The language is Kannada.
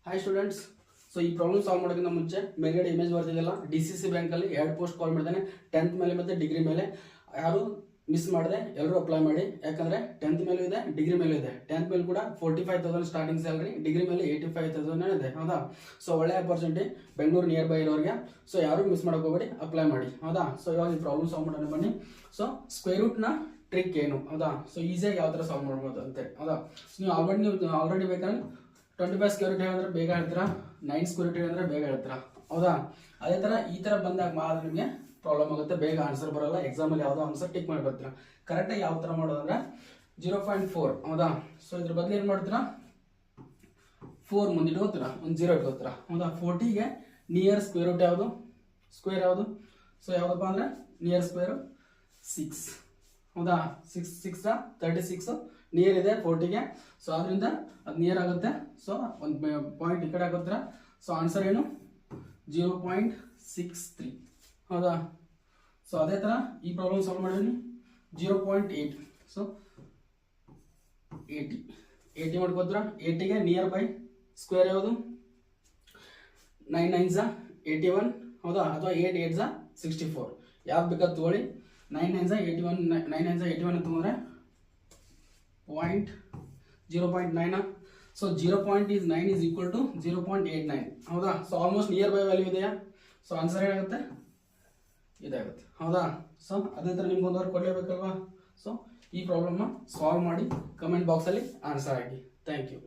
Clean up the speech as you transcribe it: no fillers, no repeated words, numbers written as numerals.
Hi students. ಸೊ ಈ ಪ್ರಾಬ್ಲಮ್ ಸಾಲ್ವ್ ಮಾಡೋಕ್ಕಿಂತ ಮುಂಚೆ ಮೇಲ್ಗಡೆ ಇಮೇಜ್ ಬರ್ತಿದೆಯಲ್ಲ, DCC ಬ್ಯಾಂಕಲ್ಲಿ 2 ಪೋಸ್ಟ್ ಕಾಲ್ ಮಾಡಿದ್ದಾನೆ, 10th ಮೇಲೆ ಮತ್ತು ಡಿಗ್ರಿ ಮೇಲೆ. ಯಾರು ಮಿಸ್ ಮಾಡಿದೆ ಎಲ್ಲರೂ ಅಪ್ಲೈ ಮಾಡಿ, ಯಾಕಂದರೆ 10th ಮೇಲೂ ಇದೆ, ಡಿಗ್ರಿ ಮೇಲೂ ಇದೆ. 10th ಮೇಲೆ ಕೂಡ 45,000 ಸ್ಟಾರ್ಟಿಂಗ್ ಸ್ಯಾಲ್ರಿ, ಡಿಗ್ರಿ ಮೇಲೆ 85,000 ಇದೆ. ಹೌದಾ? ಸೊ ಒಳ್ಳೆ ಅಪರ್ಚುನಿಟಿ ಬೆಂಗಳೂರು ನಿಯರ್ ಬೈ ಇರೋರಿಗೆ. ಸೊ ಯಾರು ಮಿಸ್ ಮಾಡೋಕೆ ಹೋಗಬೇಡಿ, ಅಪ್ಲೈ ಮಾಡಿ. ಹೌದಾ? ಸೊ ಇವಾಗ ಈ ಪ್ರಾಬ್ಲಮ್ ಸಾಲ್ವ್ ಮಾಡೋಣ ಬನ್ನಿ. ಸೊ ಸ್ಕ್ವೇರ್ ರೂಟ್ನ ಟ್ರಿಕ್ ಏನು? ಹೌದಾ? ಸೊ ಈಸಿಯಾಗಿ ಯಾವ ಥರ ಸಾಲ್ವ್ ಮಾಡ್ಬೋದು ಅಂತೆ. ಹೌದಾ? ಸೊ ನೀವು ಆಲ್ರೆಡಿ ಬೇಕಾದ್ರೆ 25 ಸ್ಕ್ವೇರ್ ರೂಟ್ ಹೇಳಿದ್ರೆ ಬೇಗ ಹೇಳ್ತೀರಾ, 9 ಸ್ಕ್ವೇರ್ ರೂಟ್ ಹೇಳಿದ್ರೆ ಬೇಗ ಹೇಳ್ತೀರಾ. ಹೌದಾ? ಅದೇ ಥರ ಈ ಥರ ಬಂದಾಗ ಮಾತ್ರ ನಿಮಗೆ ಪ್ರಾಬ್ಲಮ್ ಆಗುತ್ತೆ, ಬೇಗ ಆನ್ಸರ್ ಬರೋಲ್ಲ. ಎಕ್ಸಾಮಲ್ಲಿ ಯಾವುದೋ ಆನ್ಸರ್ ಟಿಕ್ ಮಾಡಿ ಬರ್ತೀರಾ. ಕರೆಕ್ಟಾಗಿ ಯಾವ ಥರ ಮಾಡೋದಂದ್ರೆ 0.4. ಹೌದಾ? ಸೊ ಇದ್ರ ಬದಲು ಏನು ಮಾಡ್ತೀರಾ, 4 ಮುಂದಿಟ್ಟು ಹೋಗ್ತೀರಾ, ಒಂದು 0 ಇಟ್ಕೋತೀರಾ. ಹೌದಾ? 40ಗೆ ನಿಯರ್ ಸ್ಕ್ವೇರ್ ರೂಟ್ ಯಾವುದು? ಸ್ಕ್ವೇರ್ ಯಾವುದು? ಸೊ ಯಾವುದಪ್ಪ ಅಂದರೆ ನಿಯರ್ ಸ್ಕ್ವೇರು 6. ಹೌದಾ? 6 36 ನಿಯರ್ ಇದೆ 40ಗೆ. ಸೊ ಅದರಿಂದ ಅದು ನಿಯರ್ ಆಗುತ್ತೆ. ಸೊ ಒಂದು ಪಾಯಿಂಟ್ ಈ ಕಡೆ ಹಾಕೋತೀರಾ. ಸೊ ಆನ್ಸರ್ ಏನು? 0.63. ಹೌದಾ? ಸೊ ಅದೇ ಥರ ಈ ಪ್ರಾಬ್ಲಮ್ ಸಾಲ್ವ್ ಮಾಡಿದ್ದೀನಿ. 0.8. ಸೊ 80 ಮಾಡ್ಕೋತೀರಾ. 80ಗೆ ನಿಯರ್ ಬೈ ಸ್ಕ್ವೇರ್ ಯಾವುದು? 9 9s 81. ಹೌದಾ? ಅಥವಾ 8 8s 64. ಯಾವ್ದು ಬೇಕಾದ ತಗೊಳ್ಳಿ. 9 9s 81. 9 9s 81 ಅಂತಂದರೆ 0.9. So 0.9 is equal to 0.89. ಹೌದಾ? So almost near by value ಇದೆಯಾ? ಸೊ ಆನ್ಸರ್ ಏನಾಗುತ್ತೆ? ಇದಾಗುತ್ತೆ. ಹೌದಾ? ಸೊ ಅದೇ ಥರ ನಿಮ್ಗೆ ಒಂದು ವರ್ಕ್ ಕೊಡಲೇಬೇಕಲ್ವಾ? ಸೊ ಈ ಪ್ರಾಬ್ಲಮ್ನ ಸಾಲ್ವ್ ಮಾಡಿ ಕಮೆಂಟ್ ಬಾಕ್ಸಲ್ಲಿ ಆನ್ಸರ್ ಹಾಕಿ. Thank you.